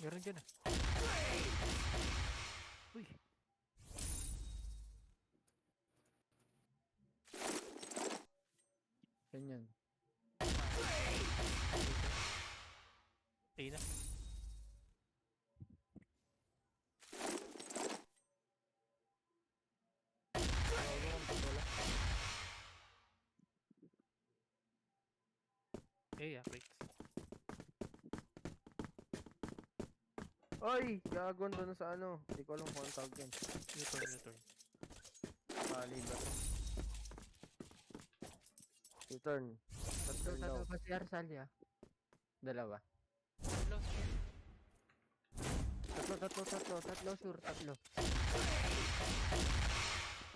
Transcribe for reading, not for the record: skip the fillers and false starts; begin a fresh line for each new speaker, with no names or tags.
Meron dyan ah. Uy.
Ganyan.
Ayun na.
Tawagan ang patola.
Crates.
Oy! Gagon doon sa ano. Hindi ko alam kung anong tawag yan.
U-turn.
Kali ba? U-turn.
Tatlo pa si Arsalia. Dalawa.
Hello.
Tatlo, sure, tatlo.